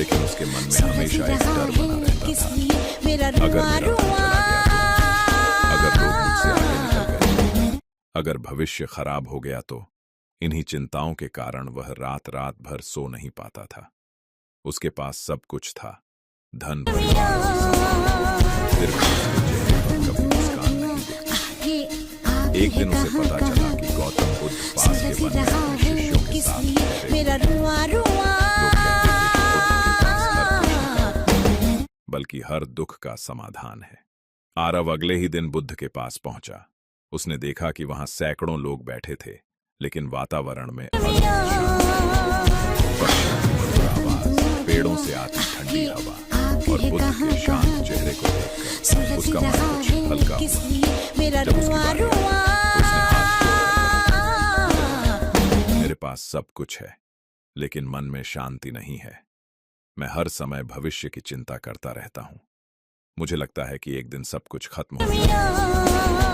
लेकिन उसके मन में हमेशा एक डर बना रहता था। अगर मेरा धन चला गया तो, अगर लोग मुझसे आगे निकल गए, अगर भविष्य खराब हो गया तो। इन्हीं चिंताओं के कारण वह रात रात भर सो नहीं पाता था। उसके पास सब कुछ था, धन, परिवार और सम्मान, फिर भी उसके चेहरे पर कभी मुस्कान नहीं दिखती थी। एक दिन उसे पता चला कि गौतम बुद्ध पास के वन में अपने शिष्यों के साथ ठहरे हुए। लोग कहते थे कि बुद्ध के पास हर प्रश्न का उत्तर नहीं, बल्कि हर दुख का समाधान है। आरव अगले ही दिन बुद्ध के पास पहुंचा। उसने देखा कि वहां सैकड़ों लोग बैठे थे, लेकिन वातावरण में अद्भुत शांति, पक्षियों की मधुर आवाज, पेड़ों से आती ठंडी हवा और बुद्ध के शांत चेहरे को देखकर उसका मन कुछ हल्का हुआ। जब उसकी बारी आई, तो उसने हाथ जोड़कर कहा, मेरे पास सब कुछ है, लेकिन मन में शांति नहीं है। मैं हर समय भविष्य की चिंता करता रहता हूँ। मुझे लगता है कि एक दिन सब कुछ खत्म हो जाएगा।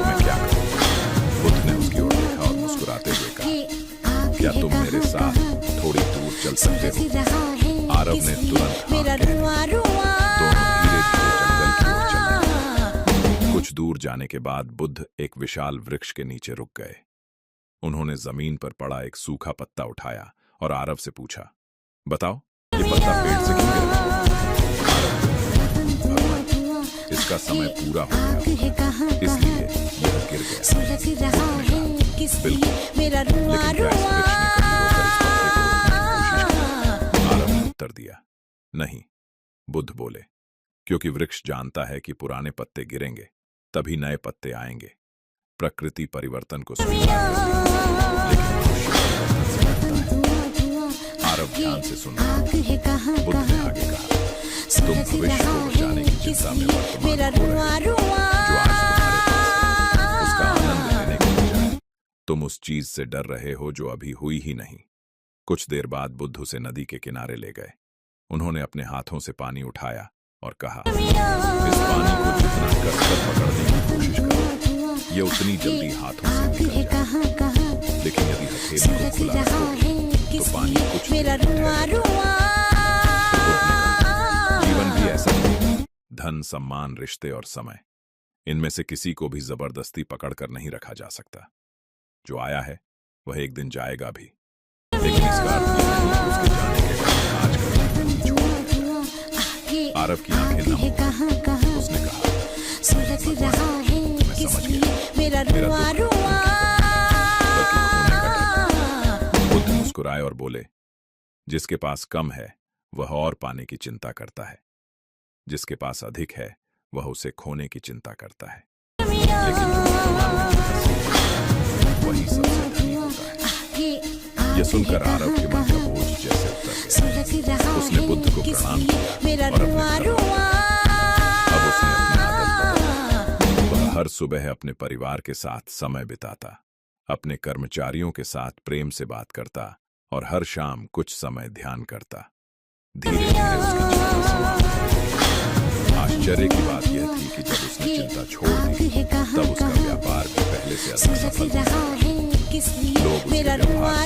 मैं क्या करूँ? बुद्ध ने उसकी ओर देखा और मुस्कुराते हुए कहा, क्या तुम मेरे साथ थोड़ी दूर चल सकते हो? आरव ने तुरंत हाँ कह दिया। दोनों धीरे-धीरे जंगल की ओर चले। कुछ दूर जाने के बाद बुद्ध एक विशाल वृक्ष के नीचे रुक गए। उन्होंने जमीन पर पड़ा एक सूखा पत्ता उठाया और आरव से पूछा, बताओ, ये पत्ता पेड़ से क्यों गिरा? आरव बोला, भगवान, इसका समय पूरा हो गया, इसलिए यह गिर गया। बुद्ध ने कहा, बिल्कुल, लेकिन क्या इस वृक्ष ने कभी रोकर इस पत्ते को रोकने की कोशिश की? आरव ने उत्तर दिया, नहीं। बुद्ध बोले, क्योंकि वृक्ष जानता है कि पुराने पत्ते गिरेंगे, तभी नए पत्ते आएंगे। प्रकृति परिवर्तन को स्वीकार करती है, लेकिन मनुष्य परिवर्तन से डरता है। आरव ध्यान से सुन रहा था। बुद्ध ने आगे कहा, तुम भविष्य को बचाने की चिंता में वर्तमान खो रहे हो। जो आज तुम्हारे पास है, उसका आनंद लेने के बजाय तुम उस चीज से डर रहे हो जो अभी हुई ही नहीं। कुछ देर बाद बुद्ध उसे नदी के किनारे ले गए। उन्होंने अपने हाथों से पानी उठाया और कहा, इस पानी को जितना कसकर पकड़ने की कोशिश करो, ये उतनी जल्दी हाथों से निकल जाए। लेकिन यदि हथेली को खुला रखोगे, तो पानी कुछ देर ठहरेगा। जीवन भी ऐसा ही है। धन, सम्मान, रिश्ते और समय, इनमें से किसी को भी जबरदस्ती पकड़कर नहीं रखा जा सकता। जो आया है वह एक दिन जाएगा भी, लेकिन इसका अर्थ यह नहीं कि उसके जाने के बाद आज का जीवन ही छोड़ दिया जाए। आरव की आंखें नम हो गईं। उसने कहा, मैं समझ गया, मेरा दुख बल्कि खोने का डर। बुद्ध मुस्कुराए और बोले, जिसके पास कम है वह और पाने की चिंता करता है, जिसके पास अधिक है वह उसे खोने की चिंता करता है। लेकिन जो वर्तमान में हंसी है, वही सबसे धनी होता है। यह सुनकर आरव के मन का बोझ जैसे उतर गया। उसने बुद्ध को प्रणाम किया और अब उसने अपनी आदत बदली। वह हर सुबह अपने परिवार के साथ समय बिताता, अपने कर्मचारियों के साथ प्रेम से बात करता और हर शाम कुछ समय ध्यान करता। धीरे धीरे उसकी चिंता समाप्त हुई। आश्चर्य की बात यह थी कि जब उसने चिंता छोड़ दी, तब उसका व्यापार भी पहले से अधिक सफल हो गया। लोग उसके व्यवहार